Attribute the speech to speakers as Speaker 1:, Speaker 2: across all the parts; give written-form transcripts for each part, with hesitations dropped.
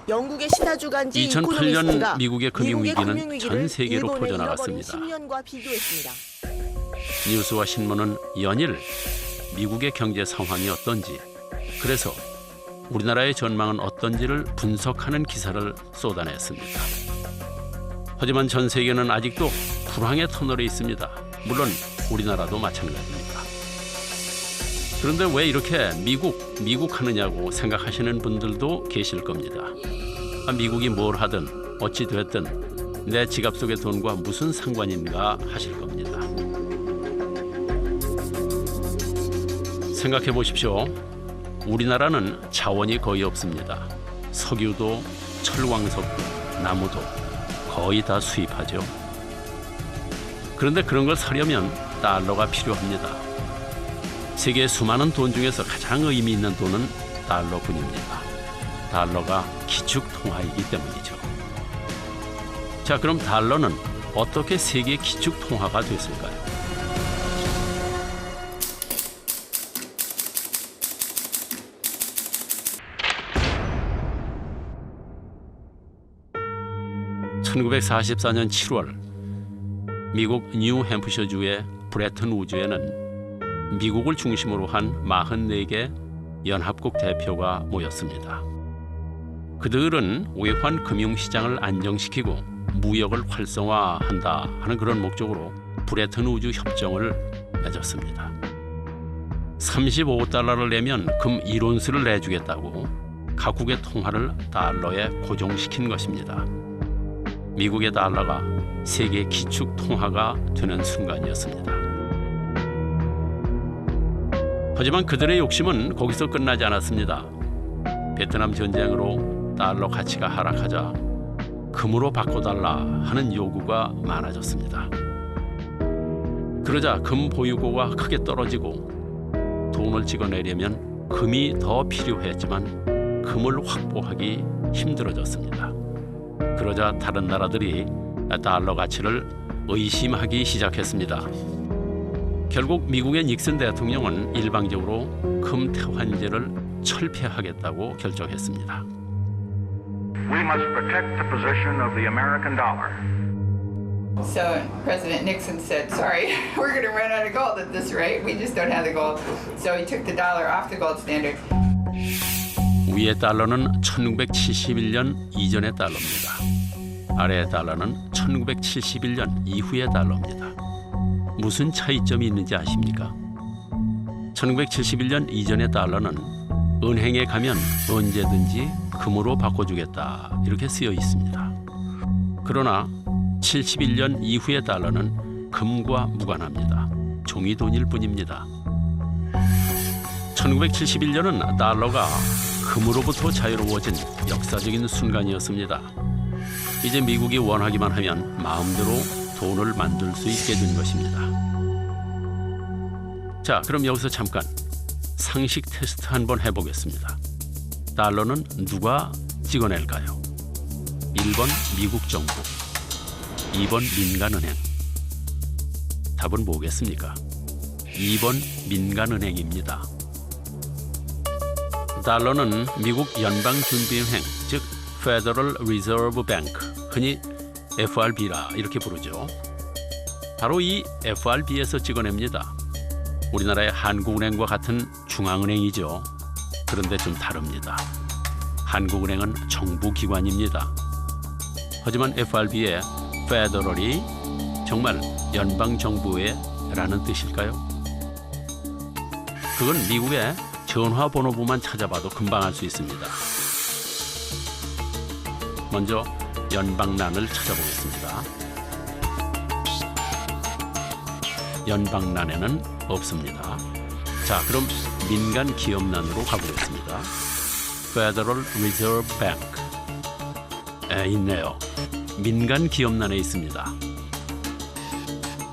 Speaker 1: 영국의 시사주간지
Speaker 2: 2008년 미국의 금융위기는
Speaker 1: 금융위기를
Speaker 2: 전 세계로
Speaker 1: 일본의
Speaker 2: 퍼져나갔습니다.
Speaker 1: 잃어버린 10년과 비교했습니다.
Speaker 2: 뉴스와 신문은 연일 미국의 경제 상황이 어떤지, 그래서 우리나라의 전망은 어떤지를 분석하는 기사를 쏟아냈습니다. 하지만 전 세계는 아직도 불황의 터널에 있습니다. 물론 우리나라도 마찬가지입니다. 그런데 왜 이렇게 미국 하느냐고 생각하시는 분들도 계실 겁니다. 미국이 뭘 하든 어찌 됐든 내 지갑 속의 돈과 무슨 상관인가 하실 겁니다. 생각해 보십시오. 우리나라는 자원이 거의 없습니다. 석유도 철광석도 나무도 거의 다 수입하죠. 그런데 그런 걸 사려면 달러가 필요합니다. 세계의 수많은 돈 중에서 가장 의미 있는 돈은 달러뿐입니다. 달러가 기축통화이기 때문이죠. 자, 그럼 달러는 어떻게 세계 기축통화가 됐을까요? (1944년 7월) 미국 뉴햄프셔주의 브레튼 우즈에는 미국을 중심으로 한 44개 연합국 대표가 모였습니다. 그들은 외환 금융시장을 안정시키고 무역을 활성화한다 하는 그런 목적으로 브레튼 우즈 협정을 맺었습니다. 35달러를 내면 금 1온스를 내주겠다고 각국의 통화를 달러에 고정시킨 것입니다. 미국의 달러가 세계 기축 통화가 되는 순간이었습니다. 하지만 그들의 욕심은 거기서 끝나지 않았습니다. 베트남 전쟁으로 달러 가치가 하락하자 금으로 바꿔달라 하는 요구가 많아졌습니다. 그러자 금 보유고가 크게 떨어지고 돈을 찍어내려면 금이 더 필요했지만 금을 확보하기 힘들어졌습니다. 그러자 다른 나라들이 달러 가치를 의심하기 시작했습니다. 결국 미국의 닉슨 대통령은 일방적으로 금 태환제를 철폐하겠다고 결정했습니다.
Speaker 3: We must protect the position of the American dollar.
Speaker 4: So President Nixon said, sorry, we're going to run out of gold at this rate. We just don't have the gold. So he took the dollar off the gold standard.
Speaker 2: 위의 달러는 1971년 이전의 달러입니다. 아래의 달러는 1971년 이후의 달러입니다. 무슨 차이점이 있는지 아십니까? 1971년 이전의 달러는 은행에 가면 언제든지 금으로 바꿔주겠다 이렇게 쓰여 있습니다. 그러나 71년 이후의 달러는 금과 무관합니다. 종이돈일 뿐입니다. 1971년은 달러가 금으로부터 자유로워진 역사적인 순간이었습니다. 이제 미국이 원하기만 하면 마음대로 돈을 만들 수 있게 된 것입니다. 자, 그럼 여기서 잠깐 상식 테스트 한번 해보겠습니다. 달러는 누가 찍어낼까요? 1번 미국 정부, 2번 민간은행. 답은 뭐겠습니까? 2번 민간은행입니다. 달러는 미국 연방준비은행, 즉 Federal Reserve Bank, 흔히 FRB라 이렇게 부르죠. 바로 이 FRB에서 찍어냅니다. 우리나라의 한국은행과 같은 중앙은행이죠. 그런데 좀 다릅니다. 한국은행은 정부기관입니다. 하지만 FRB의 Federal이 정말 연방정부의 라는 뜻일까요? 그건 미국의 전화번호부만 찾아봐도 금방 알 수 있습니다. 먼저 연방란을 찾아보겠습니다. 연방란에는 없습니다. 자, 그럼 민간 기업란으로 가보겠습니다. Federal Reserve Bank. 있네요. 민간 기업란에 있습니다.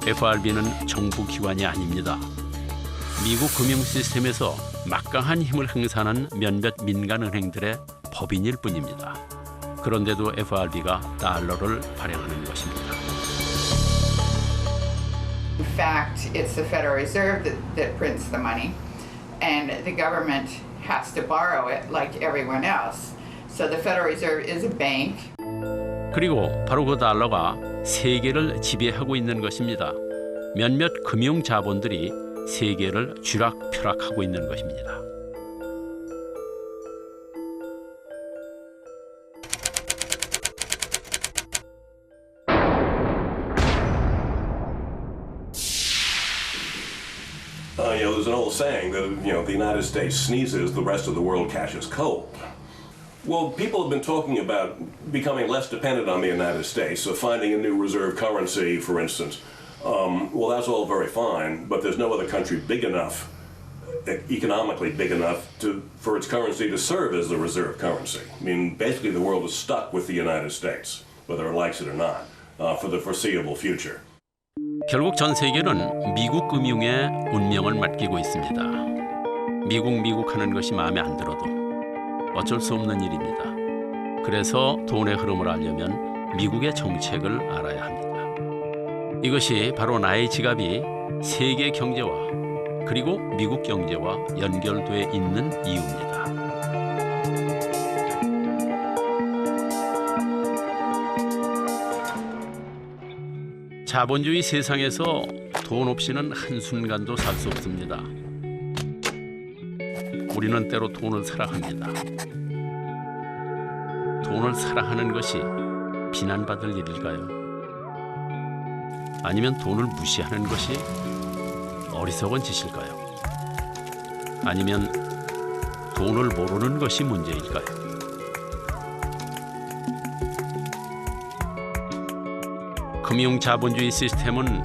Speaker 2: FRB는 정부 기관이 아닙니다. 미국 금융 시스템에서 막강한 힘을 행사하는 몇몇 민간은행들의 법인일 뿐입니다. 그런데도 FRB가 달러를 발행하는 것입니다.
Speaker 4: In fact, it's the Federal Reserve that prints the money, and the government has to borrow it like everyone else. So the Federal Reserve is a bank.
Speaker 2: 그리고 바로 그 달러가 세계를 지배하고 있는 것입니다. 몇몇 금융 자본들이 세계를 쥐락펴락하고 있는 것입니다.
Speaker 5: There's an old saying that, the United States sneezes, the rest of the world catches cold. Well, people have been talking about becoming less dependent on the United States, so finding a new reserve currency, for instance. Well, that's all very fine, but there's no other country big enough, economically big enough, for its currency to serve as the reserve currency. I mean, basically the world is stuck with the United States, whether it likes it or not, for the foreseeable future.
Speaker 2: 결국 전 세계는 미국 금융에 운명을 맡기고 있습니다. 미국 하는 것이 마음에 안 들어도 어쩔 수 없는 일입니다. 그래서 돈의 흐름을 알려면 미국의 정책을 알아야 합니다. 이것이 바로 나의 지갑이 세계 경제와 그리고 미국 경제와 연결돼 있는 이유입니다. 자본주의 세상에서 돈 없이는 한순간도 살 수 없습니다. 우리는 때로 돈을 사랑합니다. 돈을 사랑하는 것이 비난받을 일일까요? 아니면 돈을 무시하는 것이 어리석은 짓일까요? 아니면 돈을 모르는 것이 문제일까요? 금융 자본주의 시스템은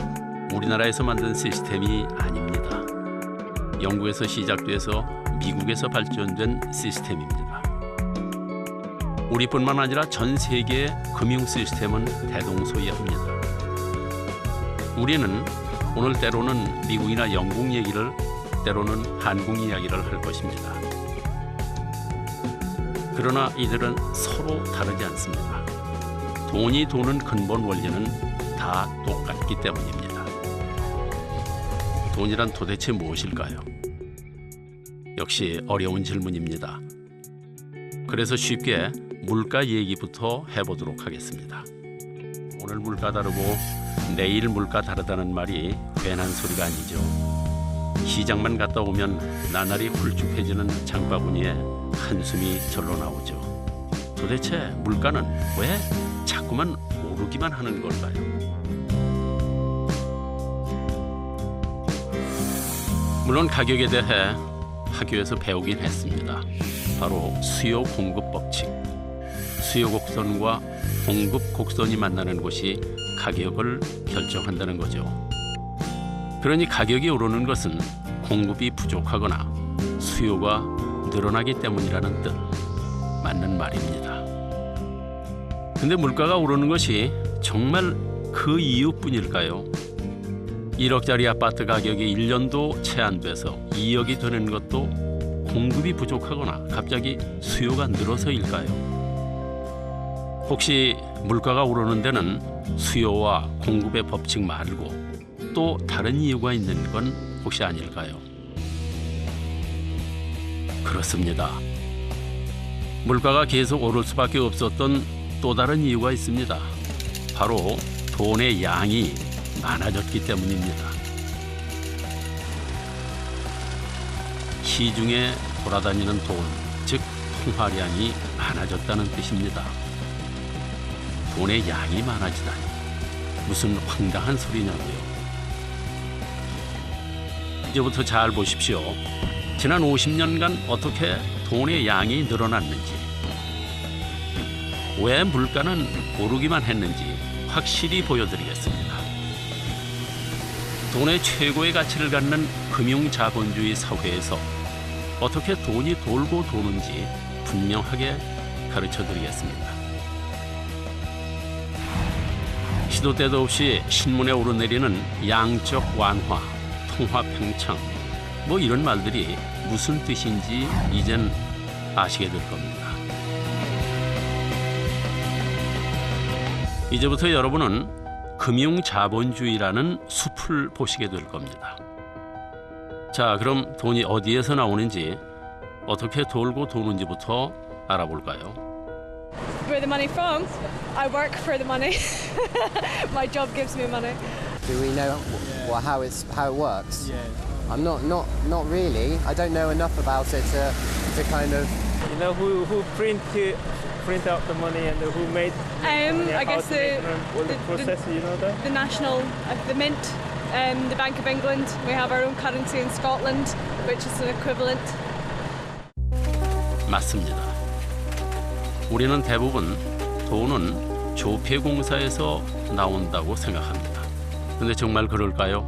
Speaker 2: 우리나라에서 만든 시스템이 아닙니다. 영국에서 시작돼서 미국에서 발전된 시스템입니다. 우리뿐만 아니라 전 세계의 금융 시스템은 대동소이합니다. 우리는 오늘 때로는 미국이나 영국 얘기를, 때로는 한국 이야기를 할 것입니다. 그러나 이들은 서로 다르지 않습니다. 돈이 도는 근본 원리는 다 똑같기 때문입니다. 돈이란 도대체 무엇일까요? 역시 어려운 질문입니다. 그래서 쉽게 물가 얘기부터 해보도록 하겠습니다. 오늘 물가 다르고 내일 물가 다르다는 말이 괜한 소리가 아니죠. 시장만 갔다 오면 나날이 훌쭉해지는 장바구니에 한숨이 절로 나오죠. 도대체 물가는 왜 자꾸만 오르기만 하는 걸까요? 물론 가격에 대해 학교에서 배우긴 했습니다. 바로 수요 공급 법칙. 수요 곡선과 공급 곡선이 만나는 곳이 가격을 결정한다는 거죠. 그러니 가격이 오르는 것은 공급이 부족하거나 수요가 늘어나기 때문이라는 뜻. 맞는 말입니다. 근데 물가가 오르는 것이 정말 그 이유뿐일까요? 1억짜리 아파트 가격이 1년도 채 안 돼서 2억이 되는 것도 공급이 부족하거나 갑자기 수요가 늘어서일까요? 혹시 물가가 오르는 데는 수요와 공급의 법칙 말고 또 다른 이유가 있는 건 혹시 아닐까요? 그렇습니다. 물가가 계속 오를 수밖에 없었던 또 다른 이유가 있습니다. 바로 돈의 양이 많아졌기 때문입니다. 시중에 돌아다니는 돈, 즉 통화량이 많아졌다는 뜻입니다. 돈의 양이 많아지다니 무슨 황당한 소리냐고요. 이제부터 잘 보십시오. 지난 50년간 어떻게 돈의 양이 늘어났는지, 왜 물가는 오르기만 했는지 확실히 보여드리겠습니다. 돈의 최고의 가치를 갖는 금융자본주의 사회에서 어떻게 돈이 돌고 도는지 분명하게 가르쳐드리겠습니다. 시도 때도 없이 신문에 오르내리는 양적 완화, 통화 팽창, 뭐 이런 말들이 무슨 뜻인지 이젠 아시게 될 겁니다. 이제부터 여러분은 금융자본주의라는 숲을 보시게 될 겁니다. 자, 그럼 돈이 어디에서 나오는지, 어떻게 돌고 도는지부터 알아볼까요?
Speaker 6: where the money from? I work for the money. My job gives me money.
Speaker 7: Do we know how it works? I'm not really. I don't know enough about it to kind of.
Speaker 8: You know who print out the money and who made.
Speaker 6: I guess the
Speaker 8: process. You know that.
Speaker 6: The national, the mint, the Bank of England. We have our own currency in Scotland, which is an equivalent.
Speaker 2: 맞습니다. 우리는 대부분 돈은 조폐공사에서 나온다고 생각합니다. 근데 정말 그럴까요?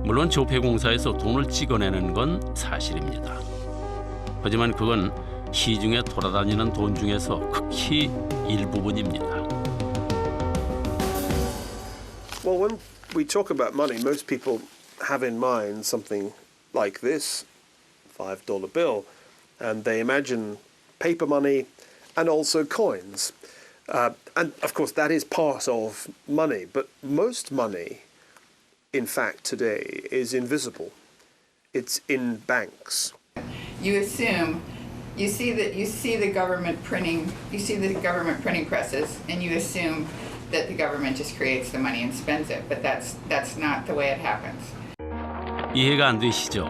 Speaker 2: 물론 조폐공사에서 돈을 찍어내는 건 사실입니다. 하지만 그건 시중에 돌아다니는 돈 중에서 극히 일부분입니다.
Speaker 9: Well, when we talk about money, most people have in mind something like this $5 bill, and they imagine paper money and also coins. And of course, that is part of money, but most money, in fact, today is invisible. It's in banks.
Speaker 4: You assume, you see the government printing presses, and you assume that the government just creates the money and spends it, but that's not the way it happens.
Speaker 2: 이해가 안 되시죠?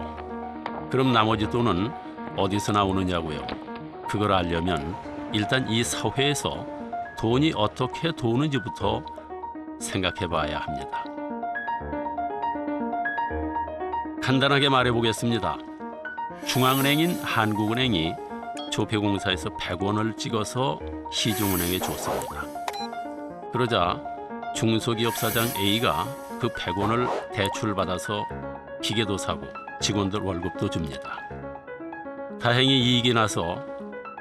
Speaker 2: 그럼 나머지 돈은 어디서 나오느냐고요? 그걸 알려면 일단 이 사회에서 돈이 어떻게 도는지부터 생각해 봐야 합니다. 간단하게 말해보겠습니다. 중앙은행인 한국은행이 조폐공사에서 100원을 찍어서 시중은행에 줬습니다. 그러자 중소기업 사장 A가 그 100원을 대출받아서 기계도 사고 직원들 월급도 줍니다. 다행히 이익이 나서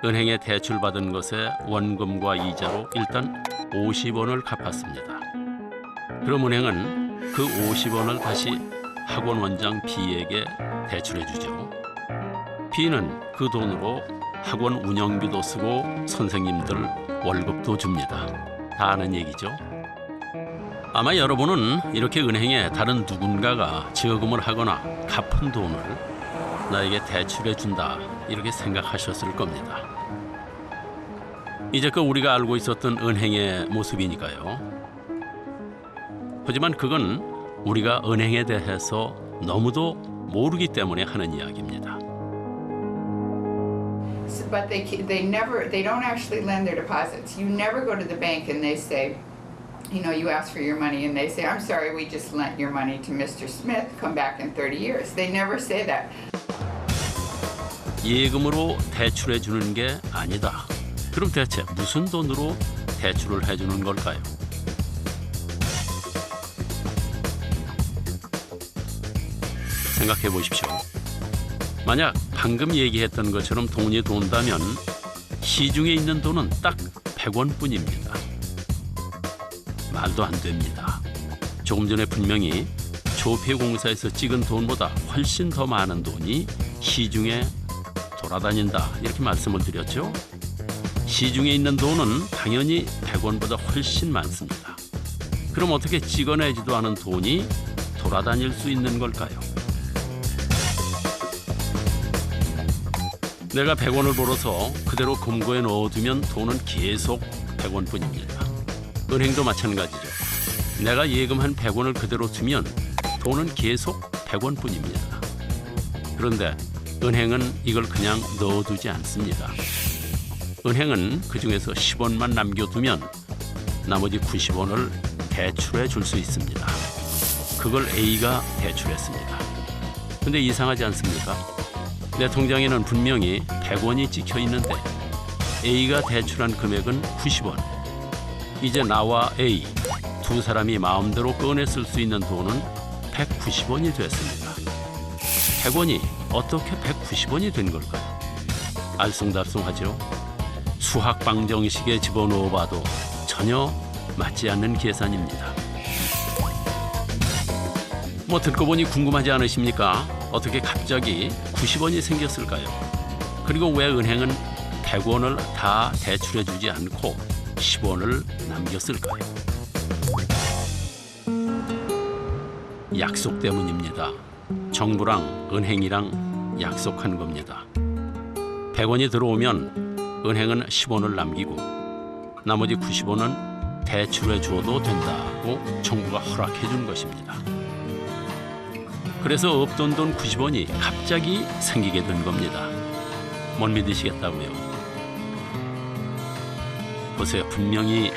Speaker 2: 은행에 대출받은 것에 원금과 이자로 일단 50원을 갚았습니다. 그럼 은행은 그 50원을 다시 학원 원장 B에게 대출해 주죠. B는 그 돈으로 학원 운영비도 쓰고 선생님들 월급도 줍니다. 다 아는 얘기죠. 아마 여러분은 이렇게 은행에 다른 누군가가 저금을 하거나 갚은 돈을 나에게 대출해 준다 이렇게 생각하셨을 겁니다. 이제껏 우리가 알고 있었던 은행의 모습이니까요. 하지만 그건 우리가 은행에 대해서 너무도 모르기 때문에 하는 이야기입니다.
Speaker 4: But they don't actually lend their deposits. You never go to the bank and they say, you know, you ask for your money and they say, I'm sorry, we just lent your money to Mr. Smith. Come back in 30 years. They never say that.
Speaker 2: 예금으로 대출해 주는 게 아니다. 그럼 대체 무슨 돈으로 대출을 해주는 걸까요? 생각해 보십시오. 만약 방금 얘기했던 것처럼 돈이 돈다면 시중에 있는 돈은 딱 100원뿐입니다. 말도 안 됩니다. 조금 전에 분명히 조폐공사에서 찍은 돈보다 훨씬 더 많은 돈이 시중에 돌아다닌다 이렇게 말씀을 드렸죠. 시중에 있는 돈은 당연히 100원보다 훨씬 많습니다. 그럼 어떻게 찍어내지도 않은 돈이 돌아다닐 수 있는 걸까요? 내가 100원을 벌어서 그대로 금고에 넣어두면 돈은 계속 100원뿐입니다. 은행도 마찬가지죠. 내가 예금한 100원을 그대로 두면 돈은 계속 100원뿐입니다. 그런데 은행은 이걸 그냥 넣어두지 않습니다. 은행은 그중에서 10원만 남겨두면 나머지 90원을 대출해 줄 수 있습니다. 그걸 A가 대출했습니다. 근데 이상하지 않습니까? 내 통장에는 분명히 100원이 찍혀 있는데 A가 대출한 금액은 90원. 이제 나와 A 두 사람이 마음대로 꺼내 쓸 수 있는 돈은 190원이 됐습니다. 100원이 어떻게 190원이 된 걸까요? 알쏭달쏭하죠? 수학 방정식에 집어넣어 봐도 전혀 맞지 않는 계산입니다. 뭐 듣고 보니 궁금하지 않으십니까? 어떻게 갑자기 90원이 생겼을까요? 그리고 왜 은행은 100원을 다 대출해 주지 않고 10원을 남겼을까요? 약속 때문입니다. 정부랑 은행이랑 약속한 겁니다. 100원이 들어오면 은행은 10원을 남기고 나머지 90원은 대출해 주어도 된다고 정부가 허락해 준 것입니다. 그래서 없던 돈 90원이 갑자기 생기게 된 겁니다. 못 믿으시겠다고요? 보세요. 분명히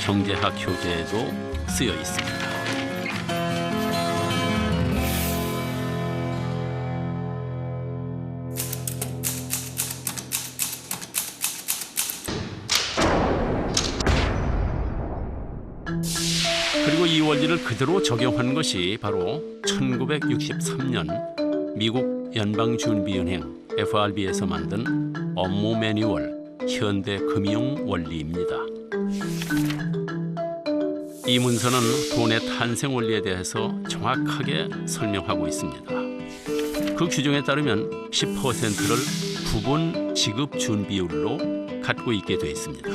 Speaker 2: 경제학 교재에도 쓰여 있습니다. 그리고 이 원리를 그대로 적용한 것이 바로 1963년 미국 연방준비은행 FRB에서 만든 업무 매뉴얼 현대금융 원리입니다. 이 문서는 돈의 탄생 원리에 대해서 정확하게 설명하고 있습니다. 그 규정에 따르면 10%를 부분 지급 준비율로 갖고 있게 돼 있습니다.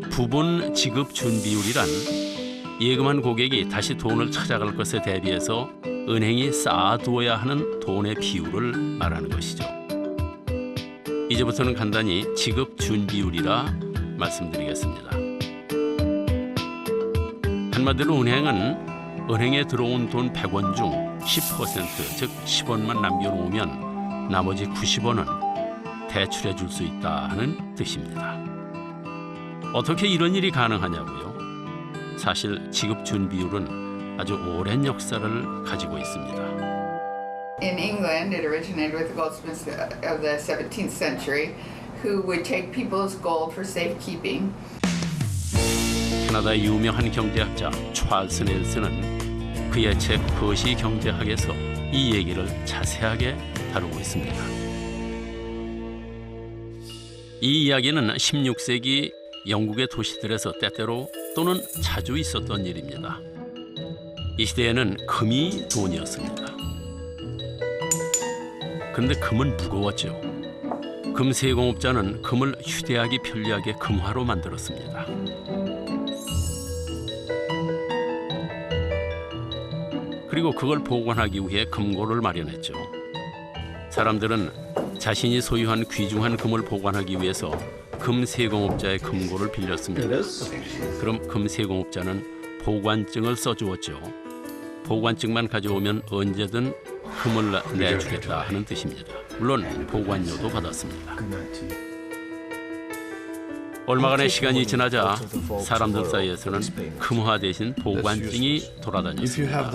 Speaker 2: 부분 지급 준비율이란 예금한 고객이 다시 돈을 찾아갈 것에 대비해서 은행이 쌓아두어야 하는 돈의 비율을 말하는 것이죠. 이제부터는 간단히 지급 준비율이라 말씀드리겠습니다. 한마디로 은행에 들어온 돈 100원 중 10%, 즉 10원만 남겨놓으면 나머지 90원은 대출해 줄 수 있다는 뜻입니다. 어떻게 이런 일이 가능하냐고요? 사실 지급 준비율은 아주 오랜 역사를 가지고 있습니다.
Speaker 4: In England, it originated with the goldsmiths of the 17th century, who would take people's gold for safekeeping.
Speaker 2: 캐나다의 유명한 경제학자 찰스 넬슨은 그의 책 거시 경제학에서 이 얘기를 자세하게 다루고 있습니다. 이 이야기는 16세기 영국의 도시들에서 때때로 또는 자주 있었던 일입니다. 이 시대에는 금이 돈이었습니다. 그런데 금은 무거웠죠. 금세공업자는 금을 휴대하기 편리하게 금화로 만들었습니다. 그리고 그걸 보관하기 위해 금고를 마련했죠. 사람들은 자신이 소유한 귀중한 금을 보관하기 위해서 금세공업자의 금고를 빌렸습니다. 그럼 금세공업자는 보관증을 써주었죠. 보관증만 가져오면 언제든 금을 내주겠다 하는 뜻입니다. 물론 보관료도 받았습니다. 얼마간의 시간이 지나자 사람들 사이에서는 금화 대신 보관증이 돌아다녔습니다.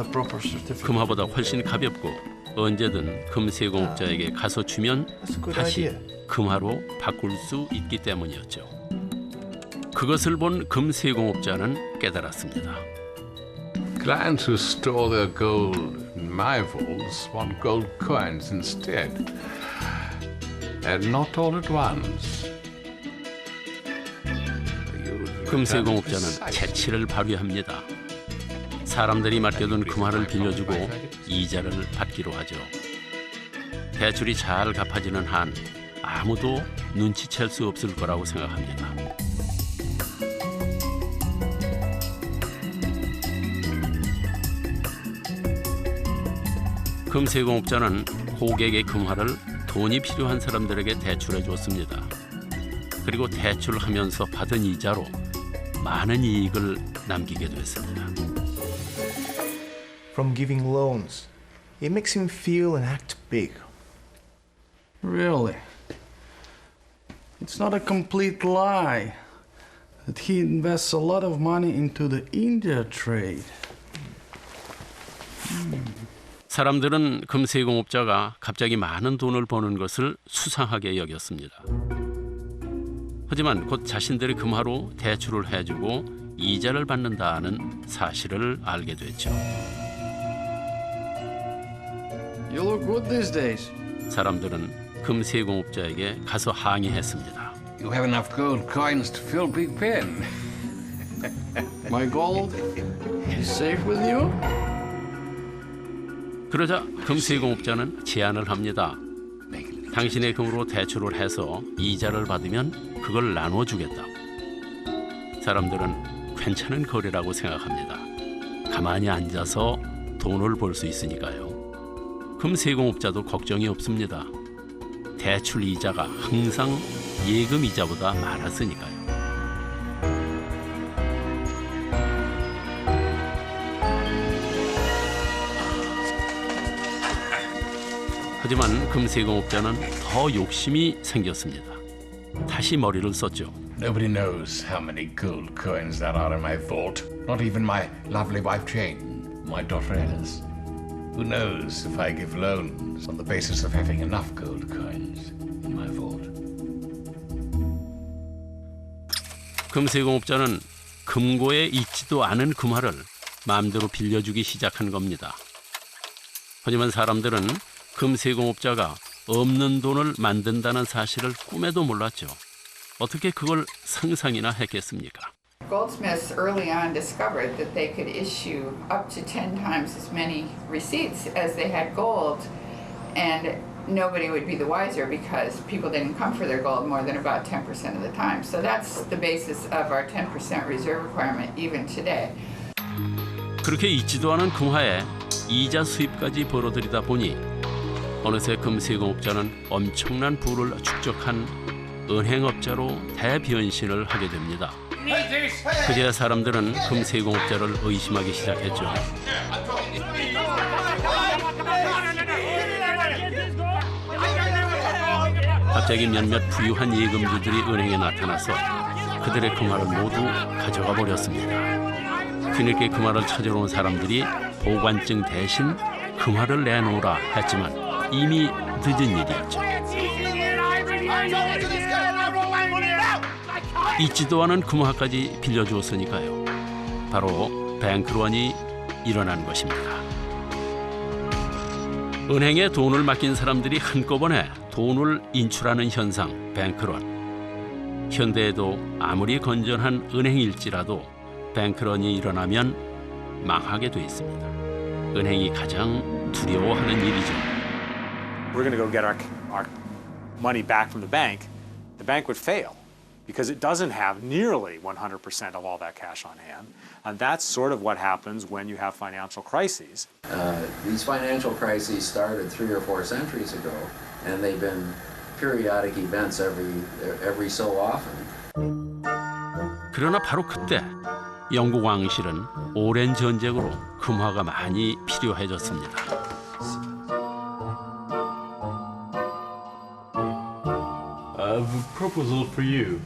Speaker 2: 금화보다 훨씬 가볍고 언제든 금세공업자에게 가서 주면 다시 금화로 바꿀 수 있기 때문이었죠. 그것을 본 금세공업자는 깨달았습니다.
Speaker 10: Clients who store their gold in my vaults want gold coins instead, and not all at once.
Speaker 2: 금세공업자는 재치를 발휘합니다. 사람들이 맡겨둔 금화를 빌려주고 이자를 받기로 하죠. 대출이 잘 갚아지는 한 아무도 눈치챌 수 없을 거라고 생각합니다. 금세공업자는 고객의 금화를 돈이 필요한 사람들에게 대출해 줬습니다. 그리고 대출하면서 받은 이자로 많은 이익을 남기게 됐습니다.
Speaker 11: From giving loans, it makes him feel and act big.
Speaker 12: Really? It's not a complete lie that he invests a lot of money into the India trade.
Speaker 2: 사람들은 금세공업자가 갑자기 많은 돈을 버는 것을 수상하게 여겼습니다. 하지만 곧 자신들의 금화로 대출을 해주고 이자를 받는다는 사실을 알게 됐죠.
Speaker 12: You look good these days.
Speaker 2: 사람들은 금세공업자에게 가서 항의했습니다.
Speaker 10: You have enough gold coins to fill Big Ben.
Speaker 12: My gold is safe with you?
Speaker 2: 그러자 금세공업자는 제안을 합니다. 당신의 금으로 대출을 해서 이자를 받으면 그걸 나눠주겠다. 사람들은 괜찮은 거래라고 생각합니다. 가만히 앉아서 돈을 벌 수 있으니까요. 금세공업자도 걱정이 없습니다. 대출 이자가 항상 예금 이자보다 많았으니까요. 하지만 금세공업자는 더 욕심이 생겼습니다. 다시 머리를 썼죠.
Speaker 10: Nobody knows how many gold coins there are in my vault. Not even my lovely wife Jane, my daughter Alice. Who knows if I give loans on the basis of having enough gold coins in my vault.
Speaker 2: 금세공업자는 금고에 있지도 않은 금화를 마음대로 빌려주기 시작한 겁니다. 하지만 사람들은 금세공업자가 없는 돈을 만든다는 사실을 꿈에도 몰랐죠. 어떻게 그걸 상상이나 했겠습니까?
Speaker 4: Goldsmiths early on discovered that they could issue up to 10 times as many receipts as they had gold, and nobody would be the wiser because people didn't come for their gold more than about 10% of the time. So that's the basis of our 10% reserve requirement even today.
Speaker 2: 그렇게 있지도 않은 금화에 이자 수입까지 벌어들이다 보니 어느새 금세공업자는 엄청난 부를 축적한 은행업자로 대변신을 하게 됩니다. 그제야 사람들은 금세공업자를 의심하기 시작했죠. 갑자기 몇몇 부유한 예금주들이 은행에 나타나서 그들의 금화를 모두 가져가 버렸습니다. 뒤늦게 금화를 찾으러 온 사람들이 보관증 대신 금화를 내놓으라 했지만 이미 늦은 일이었죠. 있지도 않은 금화까지 빌려주었으니까요. 바로 뱅크런이 일어난 것입니다. 은행에 돈을 맡긴 사람들이 한꺼번에 돈을 인출하는 현상, 뱅크런. 현대에도 아무리 건전한 은행일지라도 뱅크런이 일어나면 망하게 돼 있습니다. 은행이 가장 두려워하는 일이죠.
Speaker 13: We're going to go get our money back from the bank would fail because it doesn't have nearly 100% of all that cash on hand. And that's sort of what happens when you have financial crises.
Speaker 14: These financial crises started 3 or 4 centuries ago, and they've been periodic events every so often.
Speaker 2: 그러나 바로 그때 영국 왕실은 오랜 전쟁으로 금화가 많이 필요해졌습니다.
Speaker 15: Proposal for you.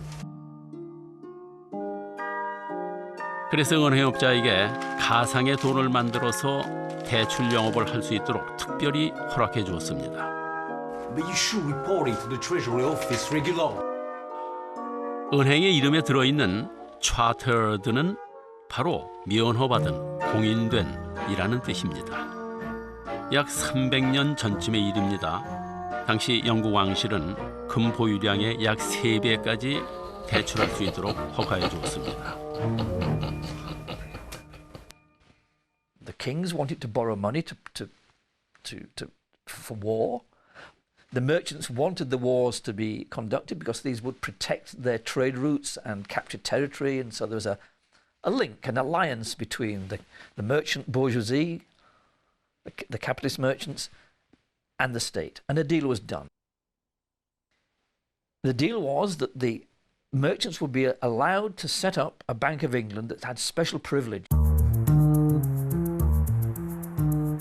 Speaker 2: 그래서 은행업자에게 가상의 돈을 만들어서 대출 영업을 할 수 있도록 특별히 허락해 주었습니다.
Speaker 15: But you should report it to the Treasury Office regularly.
Speaker 2: 은행의 이름에 들어있는 chartered는 바로 면허받은, 공인된 이라는 뜻입니다. 약 300년 전쯤의 일입니다. 당시 영국 왕실은 금 보유량의 약 3배까지 대출할 수 있도록 허가해 주었습니다.
Speaker 16: The kings wanted to borrow money for war. The merchants wanted the wars to be conducted because these would protect their trade routes and capture territory, and so there was a link, an alliance between the merchant bourgeoisie, the capitalist merchants, and the state, and a deal was done. The deal was that the merchants would be allowed to set up a Bank of England that had special privilege.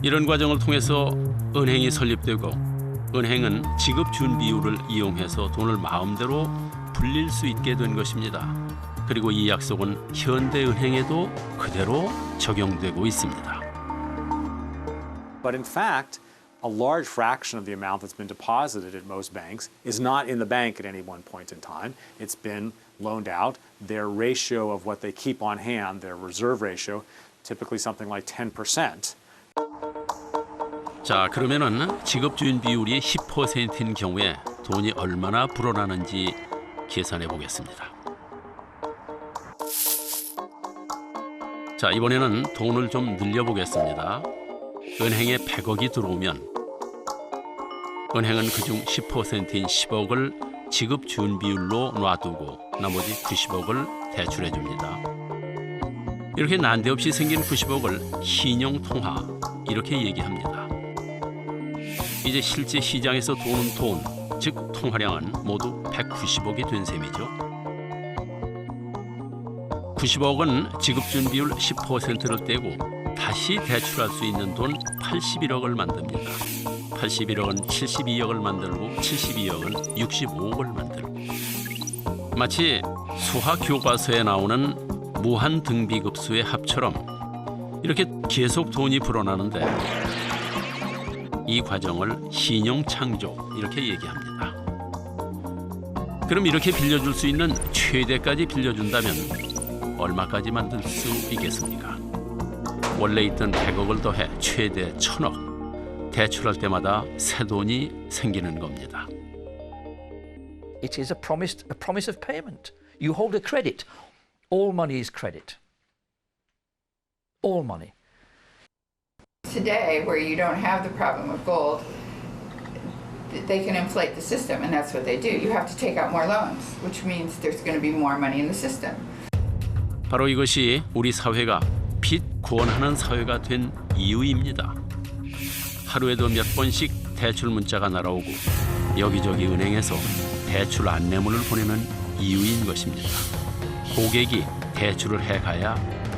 Speaker 2: 이런 과정을 통해서 은행이 설립되고 은행은 지급 준비율을 이용해서 돈을 마음대로 불릴 수 있게 된 것입니다. 그리고 이 약속은 현대 은행에도 그대로 적용되고 있습니다.
Speaker 13: But in fact, a large fraction of the amount that's been deposited at most banks is not in the bank at any one point in time. It's been loaned out. Their ratio of what they keep on hand, their reserve ratio, typically something like 10%.
Speaker 2: 자, 그러면은 지급 주인 비율이 10%인 경우에 돈이 얼마나 불어나는지 계산해 보겠습니다. 자, 이번에는 돈을 좀 늘려보겠습니다. 은행에 100억이 들어오면 은행은 그중 10%인 10억을 지급 준비율로 놔두고 나머지 90억을 대출해 줍니다. 이렇게 난데없이 생긴 90억을 신용통화 이렇게 얘기합니다. 이제 실제 시장에서 도는 돈, 즉 통화량은 모두 190억이 된 셈이죠. 90억은 지급준비율 10%를 떼고 다시 대출할 수 있는 돈 81억을 만듭니다. 81억은 72억을 만들고 72억은 65억을 만들고 마치 수학 교과서에 나오는 무한 등비급수의 합처럼 이렇게 계속 돈이 불어나는데 이 과정을 신용창조 이렇게 얘기합니다. 그럼 이렇게 빌려줄 수 있는 최대까지 빌려준다면 얼마까지 만들 수 있겠습니까? 원래 있던 100억을 더해 최대 1000억. 대출할 때마다 새 돈이 생기는 겁니다.
Speaker 16: It is a promise of payment. You hold a credit. All money is credit. All money.
Speaker 4: Today, where you don't have the problem of gold, they can inflate the system, and that's what they do. You have to take out more loans, which means there's going to be more money in the system.
Speaker 2: 바로 이것이 우리 사회가 빚 구원하는 사회가 된 이유입니다. 하루에도 몇 번씩 대출 문자가 날아오고 여기저기 은행에서 대출 안내문을 보내는 이유인 것입니다. 고객이 대출을 해가야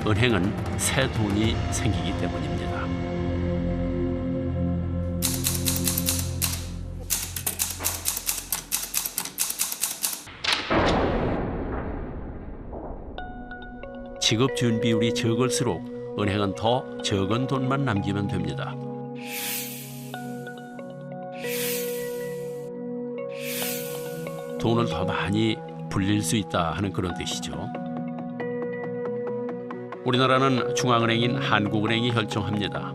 Speaker 2: 은행은 새 돈이 생기기 때문입니다. 지급 준비율이 적을수록 은행은 더 적은 돈만 남기면 됩니다. 돈을 더 많이 불릴 수 있다 하는 그런 뜻이죠. 우리나라는 중앙은행인 한국은행이 결정합니다.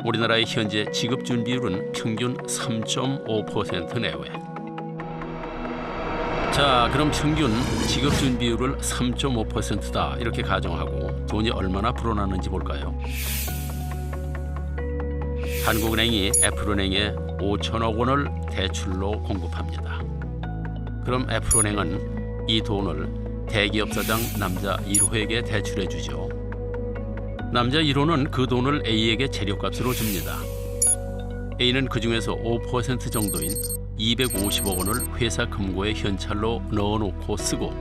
Speaker 2: 우리나라의 현재 지급 준비율은 평균 3.5% 내외. 자, 그럼 평균 지급 준비율을 3.5%다 이렇게 가정하고 돈이 얼마나 불어나는지 볼까요? 한국은행이 애플은행에 5천억 원을 대출로 공급합니다. 그럼 애플은행은 이 돈을 대기업 사장 남자 1호에게 대출해 주죠. 남자 1호는 그 돈을 A에게 재료값으로 줍니다. A는 그 중에서 5% 정도인 250억 원을 회사 금고에 현찰로 넣어놓고 쓰고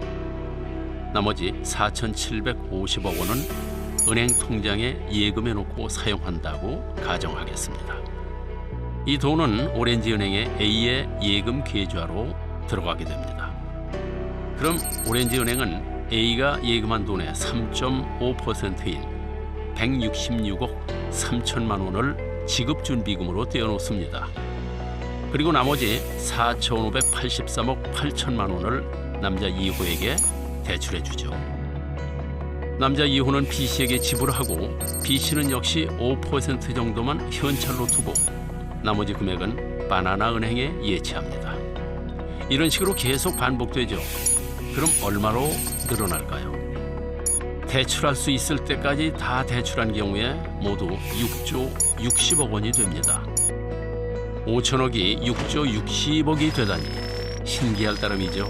Speaker 2: 나머지 4,750억 원은 은행 통장에 예금해 놓고 사용한다고 가정하겠습니다. 이 돈은 오렌지은행의 A의 예금 계좌로 들어가게 됩니다. 그럼 오렌지은행은 A가 예금한 돈의 3.5%인 166억 3천만 원을 지급준비금으로 떼어놓습니다. 그리고 나머지 4,583억 8천만 원을 남자 2호에게 대출해 주죠. 남자 2호는 B씨에게 지불하고 B씨는 역시 5% 정도만 현찰로 두고 나머지 금액은 바나나 은행에 예치합니다. 이런 식으로 계속 반복되죠. 그럼 얼마로 늘어날까요? 대출할 수 있을 때까지 다 대출한 경우에 모두 6조 60억 원이 됩니다. 5천억이 6조 60억이 되다니 신기할 따름이죠.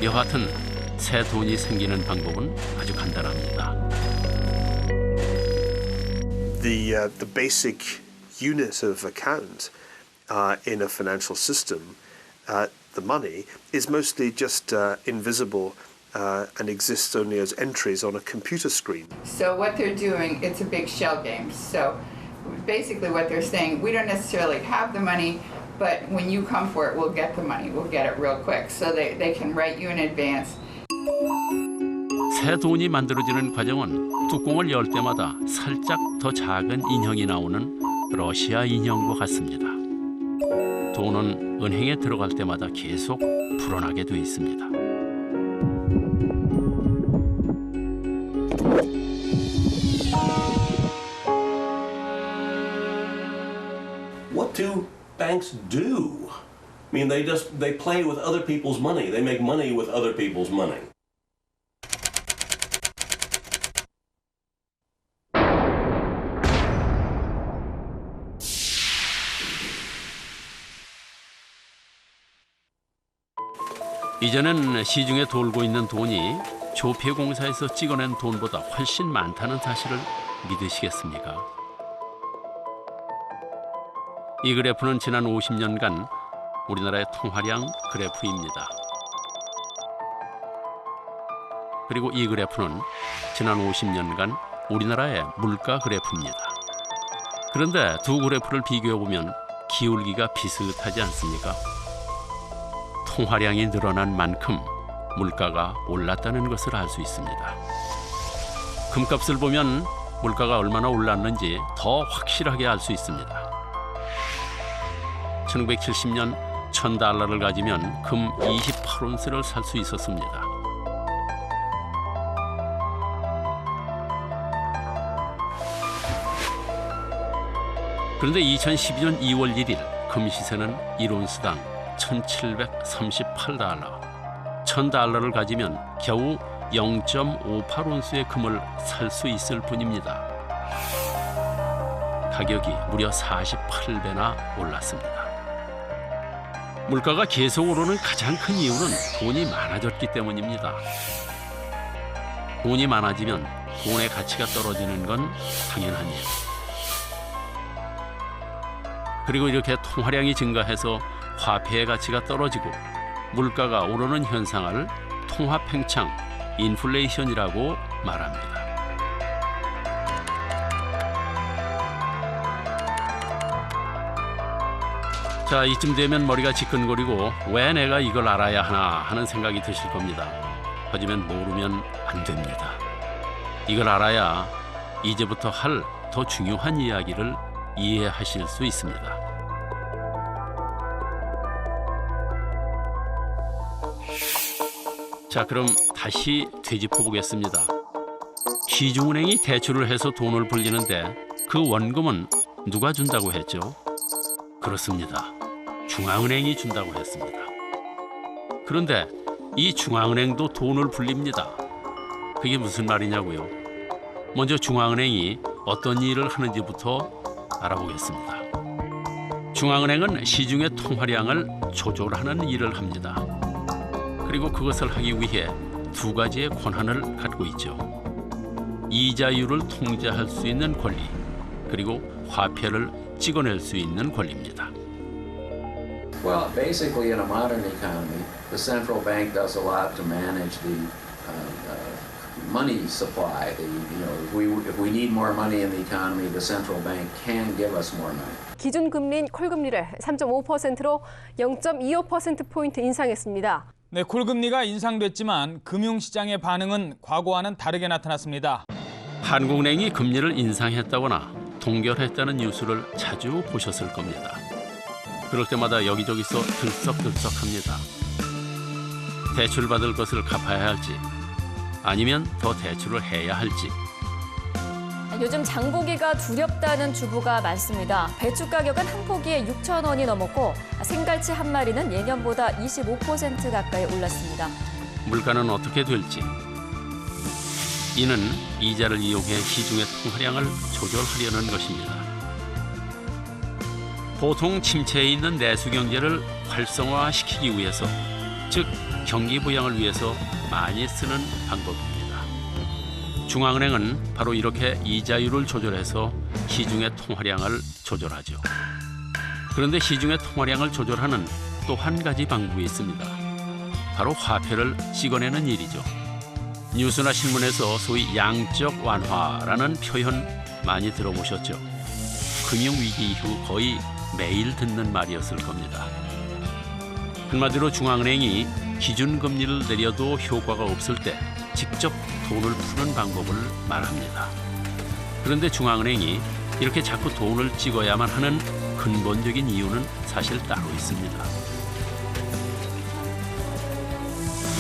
Speaker 2: 여하튼 새 돈이 생기는 방법은 아주 간단합니다.
Speaker 9: The basic unit of account in a financial system, the money, is mostly just invisible and exists only as entries on a computer screen.
Speaker 4: So what they're doing, it's a big shell game. So basically what they're saying, we don't necessarily have the money, but when you come for it, we'll get the money. We'll get it real quick. So they can write you in advance.
Speaker 2: 새 돈이 만들어지는 과정은 뚜껑을 열 때마다 살짝 더 작은 인형이 나오는 러시아 인형과 같습니다. 돈은 은행에 들어갈 때마다 계속 불어나게 돼 있습니다.
Speaker 5: What do banks do? I mean, they play with other people's money. They make money with other people's money.
Speaker 2: 이제는 시중에 돌고 있는 돈이 조폐공사에서 찍어낸 돈보다 훨씬 많다는 사실을 믿으시겠습니까? 이 그래프는 지난 50년간 우리나라의 통화량 그래프입니다. 그리고 이 그래프는 지난 50년간 우리나라의 물가 그래프입니다. 그런데 두 그래프를 비교해보면 기울기가 비슷하지 않습니까? 통화량이 늘어난 만큼 물가가 올랐다는 것을 알 수 있습니다. 금값을 보면 물가가 얼마나 올랐는지 더 확실하게 알 수 있습니다. 1970년 1,000달러를 가지면 금 28온스를 살 수 있었습니다. 그런데 2012년 2월 1일 금 시세는 1온스당 1,738달러. 1,000달러를 가지면 겨우 0.58온스의 금을 살 수 있을 뿐입니다. 가격이 무려 48배나 올랐습니다. 물가가 계속 오르는 가장 큰 이유는 돈이 많아졌기 때문입니다. 돈이 많아지면 돈의 가치가 떨어지는 건 당연한 일. 그리고 이렇게 통화량이 증가해서 화폐의 가치가 떨어지고 물가가 오르는 현상을 통화팽창, 인플레이션이라고 말합니다. 자, 이쯤 되면 머리가 지끈거리고 왜 내가 이걸 알아야 하나 하는 생각이 드실 겁니다. 하지만 모르면 안 됩니다. 이걸 알아야 이제부터 할 더 중요한 이야기를 이해하실 수 있습니다. 자, 그럼 다시 되짚어 보겠습니다. 시중은행이 대출을 해서 돈을 불리는데 그 원금은 누가 준다고 했죠? 그렇습니다. 중앙은행이 준다고 했습니다. 그런데 이 중앙은행도 돈을 불립니다. 그게 무슨 말이냐고요? 먼저 중앙은행이 어떤 일을 하는지부터 알아보겠습니다. 중앙은행은 시중의 통화량을 조절하는 일을 합니다. 그리고 그것을 하기 위해 두 가지의 권한을 갖고 있죠. 이자율을 통제할 수 있는 권리, 그리고 화폐를 찍어낼 수 있는 권리입니다.
Speaker 14: Well, basically in a modern economy, the central bank does a lot to manage the money supply. If we need more money in the economy, the central bank can give us more money.
Speaker 17: 기준금리인 콜금리를 3.5%로 0.25%포인트 인상했습니다.
Speaker 18: 네, 콜금리가 인상됐지만 금융시장의 반응은 과거와는 다르게 나타났습니다.
Speaker 2: 한국은행이 금리를 인상했다거나 동결했다는 뉴스를 자주 보셨을 겁니다. 그럴 때마다 여기저기서 들썩들썩합니다. 대출받을 것을 갚아야 할지 아니면 더 대출을 해야 할지.
Speaker 19: 요즘 장보기가 두렵다는 주부가 많습니다. 배추 가격은 한 포기에 6,000원이 넘었고 생갈치 한 마리는 예년보다 25% 가까이 올랐습니다.
Speaker 2: 물가는 어떻게 될지. 이는 이자를 이용해 시중의 통화량을 조절하려는 것입니다. 보통 침체에 있는 내수 경제를 활성화시키기 위해서, 즉 경기 부양을 위해서 많이 쓰는 방법입니다. 중앙은행은 바로 이렇게 이자율을 조절해서 시중의 통화량을 조절하죠. 그런데 시중의 통화량을 조절하는 또 한 가지 방법이 있습니다. 바로 화폐를 찍어내는 일이죠. 뉴스나 신문에서 소위 양적 완화라는 표현 많이 들어보셨죠? 금융위기 이후 거의 매일 듣는 말이었을 겁니다. 한마디로 중앙은행이 기준금리를 내려도 효과가 없을 때 직접 돈을 푸는 방법을 말합니다. 그런데 중앙은행이 이렇게 자꾸 돈을 찍어야만 하는 근본적인 이유는 사실 따로 있습니다.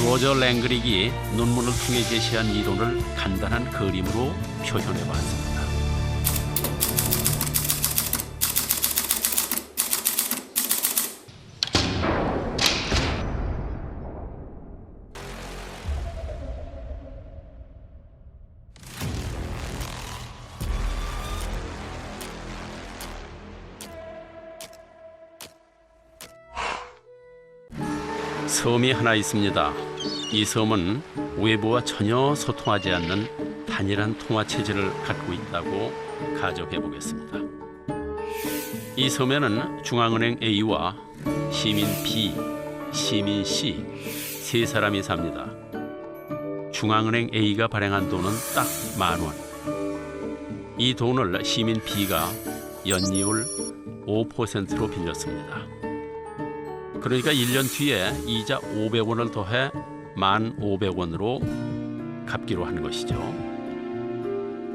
Speaker 2: 로저 랭그릭이 논문을 통해 제시한 이론을 간단한 그림으로 표현해 봤습니다. 섬이 하나 있습니다. 이 섬은 외부와 전혀 소통하지 않는 단일한 통화 체제를 갖고 있다고 가정해 보겠습니다. 이 섬에는 중앙은행 A와 시민 B, 시민 C 세 사람이 삽니다. 중앙은행 A가 발행한 돈은 딱 10,000원. 이 돈을 시민 B가 연이율 5%로 빌렸습니다. 그러니까 1년 뒤에 이자 500원을 더해 1,500원으로 갚기로 한 것이죠.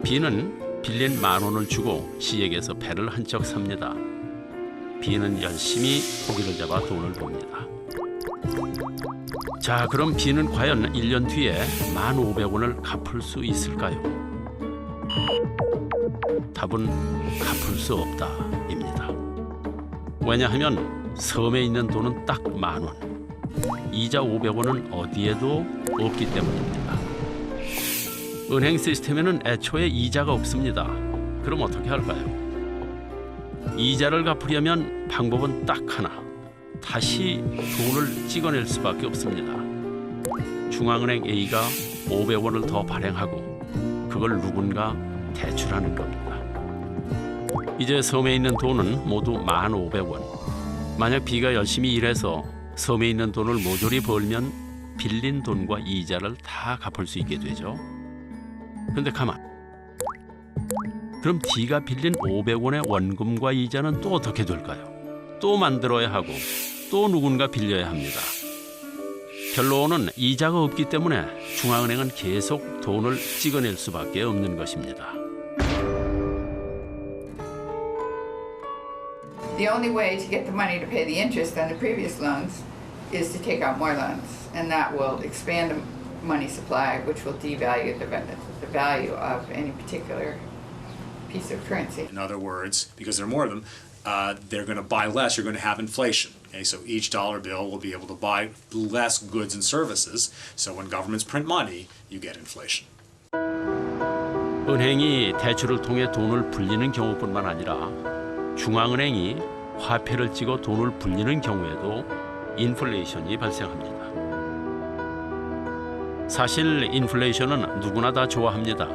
Speaker 2: B는 빌린 10,000원을 주고 C에게서 배를 한 척 삽니다. B는 열심히 고기를 잡아 돈을 봅니다. 자, 그럼 B는 과연 1년 뒤에 1,500원을 갚을 수 있을까요? 답은 갚을 수 없다입니다. 왜냐하면 섬에 있는 돈은 딱 10,000원, 이자 500원은 어디에도 없기 때문입니다. 은행 시스템에는 애초에 이자가 없습니다. 그럼 어떻게 할까요? 이자를 갚으려면 방법은 딱 하나, 다시 돈을 찍어낼 수밖에 없습니다. 중앙은행 A가 500원을 더 발행하고 그걸 누군가 대출하는 겁니다. 이제 섬에 있는 돈은 모두 1,500원. 만약 B가 열심히 일해서 섬에 있는 돈을 모조리 벌면 빌린 돈과 이자를 다 갚을 수 있게 되죠. 근데 가만. 그럼 D가 빌린 500원의 원금과 이자는 또 어떻게 될까요? 또 만들어야 하고 또 누군가 빌려야 합니다. 결론은 이자가 없기 때문에 중앙은행은 계속 돈을 찍어낼 수밖에 없는 것입니다.
Speaker 4: The only way to get the money to pay the interest on the previous loans is to take out more loans, and that will expand the money supply, which will devalue the value of any particular piece of currency.
Speaker 13: In other words, because there are more of them, they're going to buy less. You're going to have inflation. Okay, so each dollar bill will be able to buy less goods and services. So when governments print money, you get inflation.
Speaker 2: 은행이 대출을 통해 돈을 불리는 경우뿐만 아니라 중앙은행이 화폐를 찍어 돈을 불리는 경우에도 인플레이션이 발생합니다. 사실 인플레이션은 누구나 다 좋아합니다.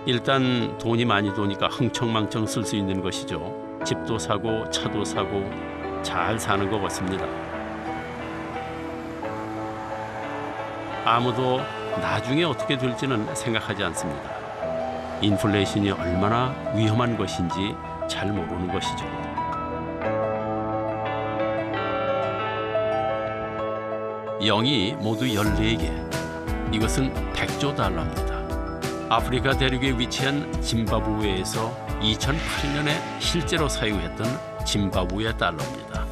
Speaker 2: 일단 돈이 많이 도니까 흥청망청 쓸 수 있는 것이죠. 집도 사고 차도 사고 잘 사는 것 같습니다. 아무도 나중에 어떻게 될지는 생각하지 않습니다. 인플레이션이 얼마나 위험한 것인지 잘 모르는 것이죠. 영이 모두 14개. 이것은 100조 달러입니다. 아프리카 대륙에 위치한 짐바브웨에서 2008년에 실제로 사용했던 짐바브웨 달러입니다.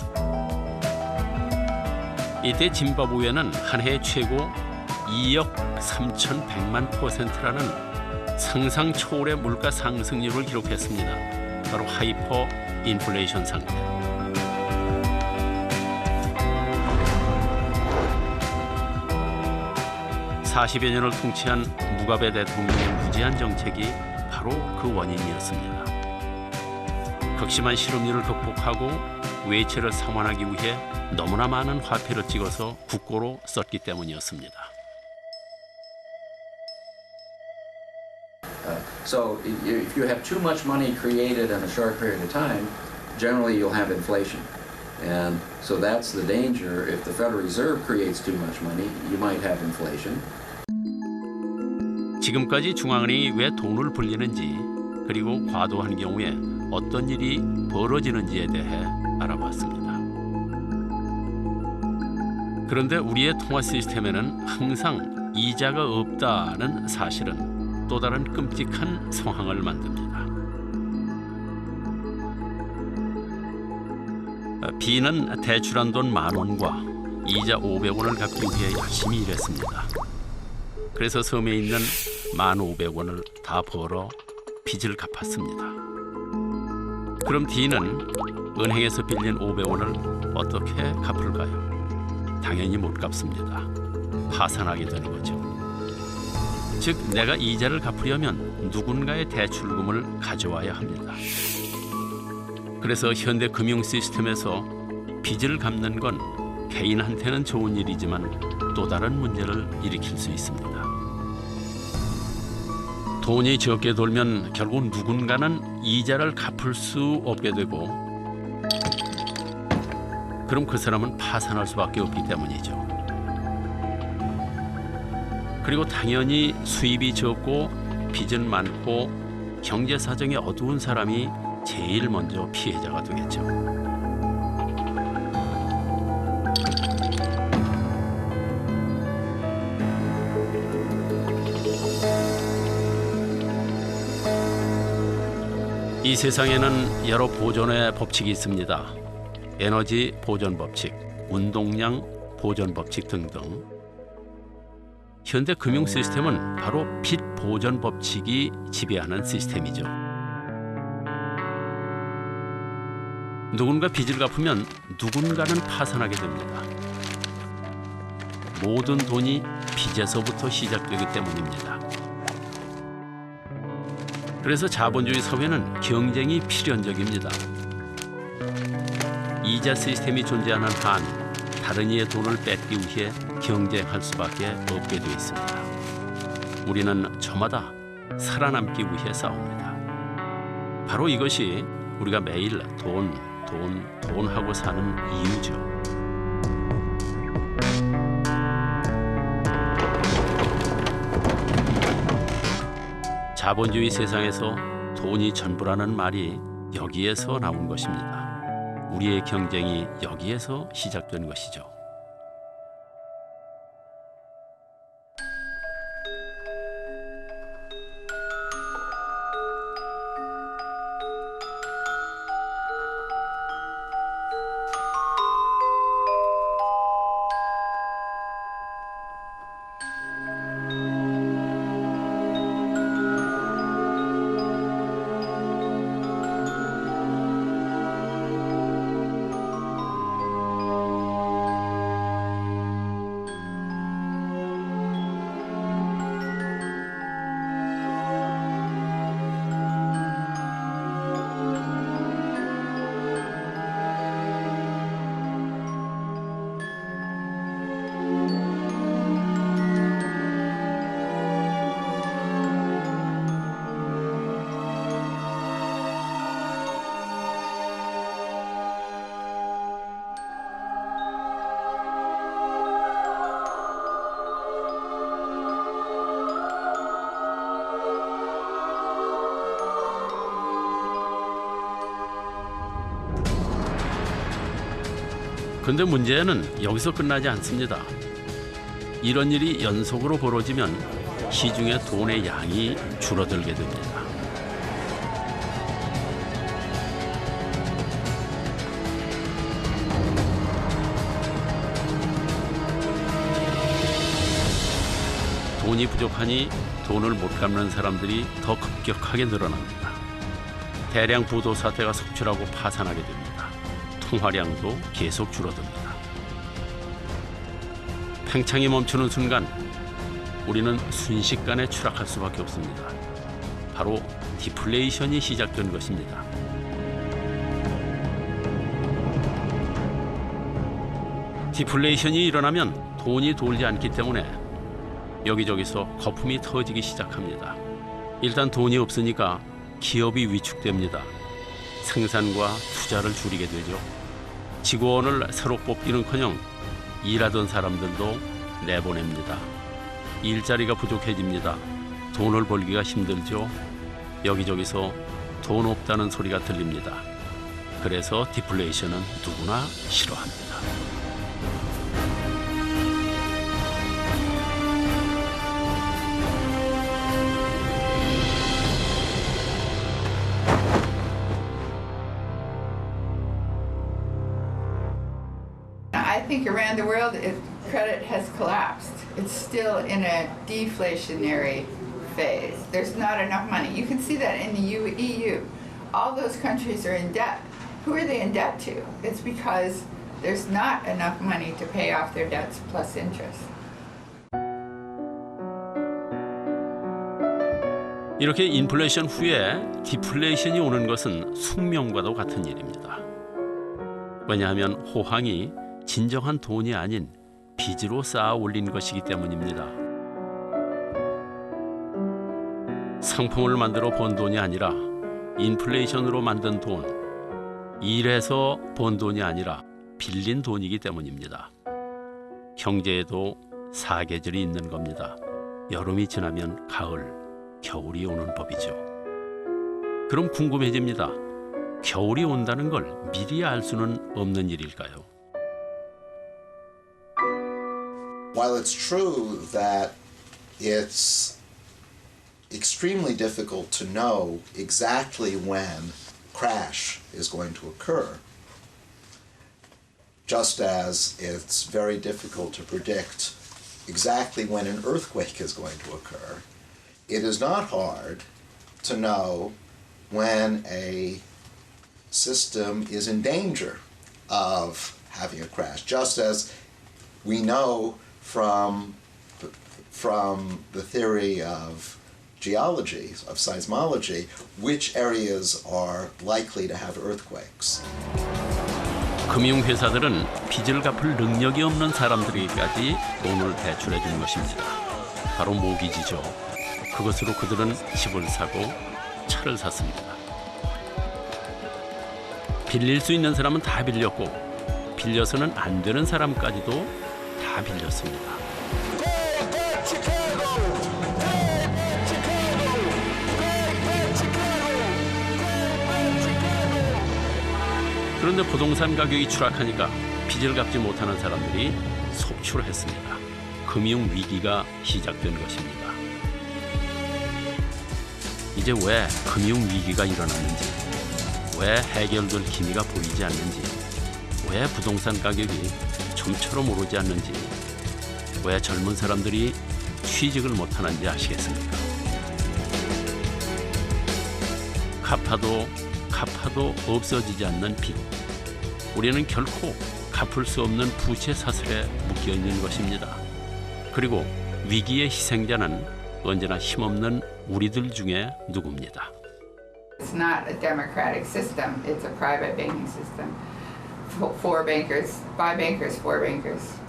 Speaker 2: 이때 짐바브웨는 한 해 최고 2억 3,100만 %라는 상상 초월의 물가 상승률을 기록했습니다. 바로 하이퍼 인플레이션 상태. (40여 년을) 통치한 무가베 대통령의 무제한 정책이 바로 그 원인이었습니다. 극심한 실업률을 극복하고 외채를 상환하기 위해 너무나 많은 화폐를 찍어서 국고로 썼기 때문이었습니다.
Speaker 14: So if you have too much money created in a short period of time, generally you'll have inflation. And so that's the danger. If the Federal Reserve creates too much money, you might have inflation.
Speaker 2: 지금까지 중앙은행이 왜 돈을 불리는지 그리고 과도한 경우에 어떤 일이 벌어지는지에 대해 알아봤습니다. 그런데 우리의 통화 시스템에는 항상 이자가 없다는 사실은 또 다른 끔찍한 상황을 만듭니다. B는 대출한 돈 10,000원과 이자 500원을 갚기 위해 열심히 일했습니다. 그래서 섬에 있는 1,500원을 다 벌어 빚을 갚았습니다. 그럼 D는 은행에서 빌린 500원을 어떻게 갚을까요? 당연히 못 갚습니다. 파산하게 되는 거죠. 즉, 내가 이자를 갚으려면 누군가의 대출금을 가져와야 합니다. 그래서 현대 금융 시스템에서 빚을 갚는 건 개인한테는 좋은 일이지만 또 다른 문제를 일으킬 수 있습니다. 돈이 적게 돌면 결국 누군가는 이자를 갚을 수 없게 되고 그럼 그 사람은 파산할 수밖에 없기 때문이죠. 그리고 당연히 수입이 적고 빚은 많고 경제 사정이 어두운 사람이 제일 먼저 피해자가 되겠죠. 이 세상에는 여러 보존의 법칙이 있습니다. 에너지 보존 법칙, 운동량 보존 법칙 등등. 현대 금융 시스템은 바로 빚 보존 법칙이 지배하는 시스템이죠. 누군가 빚을 갚으면 누군가는 파산하게 됩니다. 모든 돈이 빚에서부터 시작되기 때문입니다. 그래서 자본주의 사회는 경쟁이 필연적입니다. 이자 시스템이 존재하는 한 다른 이의 돈을 뺏기 위해 경쟁할 수밖에 없게 되어 있습니다. 우리는 저마다 살아남기 위해 싸웁니다. 바로 이것이 우리가 매일 돈 하고 사는 이유죠. 자본주의 세상에서 돈이 전부라는 말이 여기에서 나온 것입니다. 우리의 경쟁이 여기에서 시작된 것이죠. 근데 문제는 여기서 끝나지 않습니다. 이런 일이 연속으로 벌어지면 시중에 돈의 양이 줄어들게 됩니다. 돈이 부족하니 돈을 못 갚는 사람들이 더 급격하게 늘어납니다. 대량 부도 사태가 속출하고 파산하게 됩니다. 통화량도 계속 줄어듭니다. 팽창이 멈추는 순간 우리는 순식간에 추락할 수밖에 없습니다. 바로 디플레이션이 시작된 것입니다. 디플레이션이 일어나면 돈이 돌지 않기 때문에 여기저기서 거품이 터지기 시작합니다. 일단 돈이 없으니까 기업이 위축됩니다. 생산과 투자를 줄이게 되죠. 직원을 새로 뽑기는커녕 일하던 사람들도 내보냅니다. 일자리가 부족해집니다. 돈을 벌기가 힘들죠. 여기저기서 돈 없다는 소리가 들립니다. 그래서 디플레이션은 누구나 싫어합니다.
Speaker 4: I think around the world, credit has collapsed. It's still in a deflationary phase. There's not enough money. You can see that in the EU. All those countries are in debt. Who are they in debt to? It's because there's not enough money to pay off their debts plus interest.
Speaker 2: 이렇게 인플레이션 후에 디플레이션이 오는 것은 숙명과도 같은 일입니다. 왜냐하면 호황이 진정한 돈이 아닌 빚으로 쌓아 올린 것이기 때문입니다. 상품을 만들어 번 돈이 아니라 인플레이션으로 만든 돈, 일해서 번 돈이 아니라 빌린 돈이기 때문입니다. 경제에도 사계절이 있는 겁니다. 여름이 지나면 가을, 겨울이 오는 법이죠. 그럼 궁금해집니다. 겨울이 온다는 걸 미리 알 수는 없는 일일까요?
Speaker 20: While it's true that it's extremely difficult to know exactly when crash is going to occur, just as it's very difficult to predict exactly when an earthquake is going to occur, it is not hard to know when a system is in danger of having a crash, just as we know from the theory of geology, of seismology, which areas are likely to have earthquakes.
Speaker 2: 금융회사들은 빚을 갚을 능력이 없는 사람들에게까지 돈을 대출해 주는 것입니다. 바로 모기지죠. 그것으로 그들은 집을 사고 차를 샀습니다. 빌릴 수 있는 사람은 다 빌렸고 빌려서는 안 되는 사람까지도 다 빌렸습니다. 그런데 부동산 가격이 추락하니까 빚을 갚지 못하는 사람들이 속출했습니다. 금융위기가 시작된 것입니다. 이제 왜 금융위기가 일어났는지, 왜 해결될 기미가 보이지 않는지, 왜 부동산 가격이 좀처럼 오르지 않는지, 왜 젊은 사람들이 취직을 못하는지 아시겠습니까? 갚아도 없어지지 않는 빚. 우리는 결코 갚을 수 없는 부채 사슬에 묶여 있는 것입니다. 그리고 위기의 희생자는 언제나 힘없는 우리들 중에 누구입니다.
Speaker 4: It's not a democratic system. It's a private banking system. 4 bankers, 5 bankers, 4 bankers.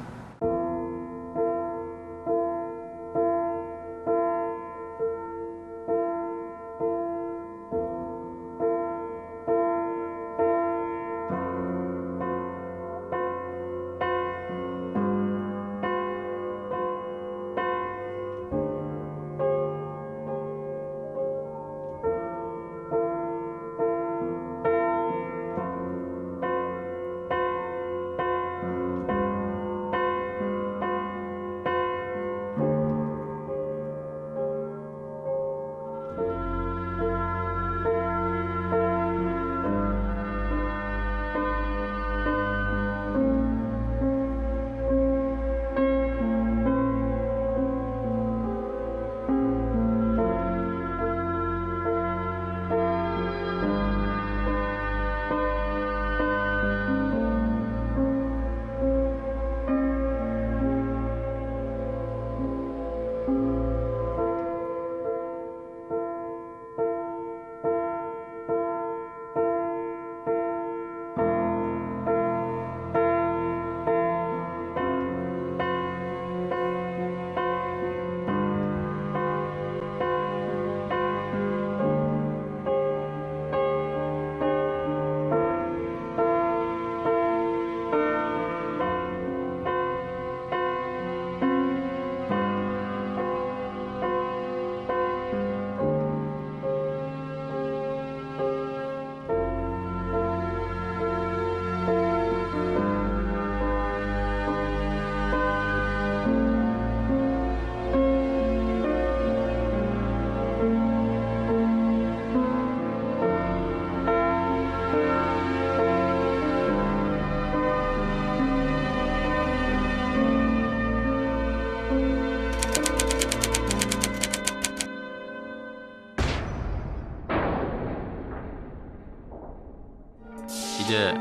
Speaker 2: 이제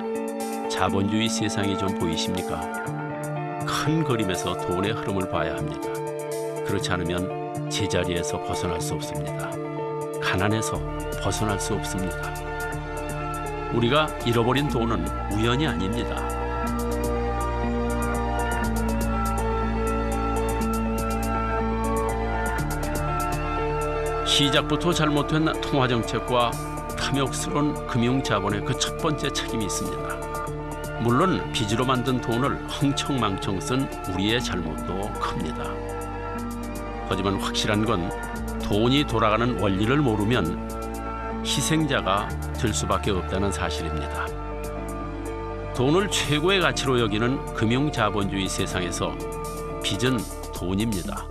Speaker 2: 자본주의 세상이 좀 보이십니까? 큰 그림에서 돈의 흐름을 봐야 합니다. 그렇지 않으면 제자리에서 벗어날 수 없습니다. 가난에서 벗어날 수 없습니다. 우리가 잃어버린 돈은 우연이 아닙니다. 시작부터 잘못된 통화정책과 탐욕스러운 금융자본의 그 첫 번째 책임이 있습니다. 물론 빚으로 만든 돈을 흥청망청 쓴 우리의 잘못도 큽니다. 하지만 확실한 건 돈이 돌아가는 원리를 모르면 희생자가 될 수밖에 없다는 사실입니다. 돈을 최고의 가치로 여기는 금융자본주의 세상에서 빚은 돈입니다.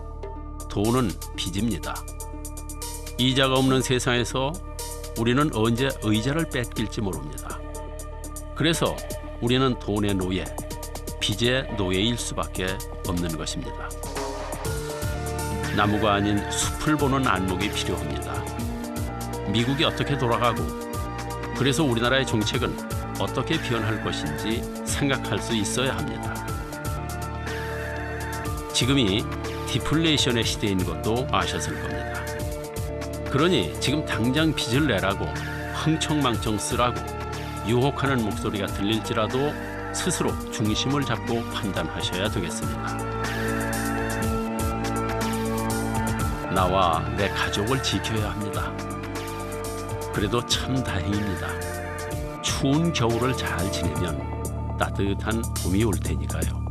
Speaker 2: 돈은 빚입니다. 이자가 없는 세상에서 우리는 언제 의자를 뺏길지 모릅니다. 그래서 우리는 돈의 노예, 빚의 노예일 수밖에 없는 것입니다. 나무가 아닌 숲을 보는 안목이 필요합니다. 미국이 어떻게 돌아가고 그래서 우리나라의 정책은 어떻게 변할 것인지 생각할 수 있어야 합니다. 지금이 디플레이션의 시대인 것도 아셨을 겁니다. 그러니 지금 당장 빚을 내라고 흥청망청 쓰라고 유혹하는 목소리가 들릴지라도 스스로 중심을 잡고 판단하셔야 되겠습니다. 나와 내 가족을 지켜야 합니다. 그래도 참 다행입니다. 추운 겨울을 잘 지내면 따뜻한 봄이 올 테니까요.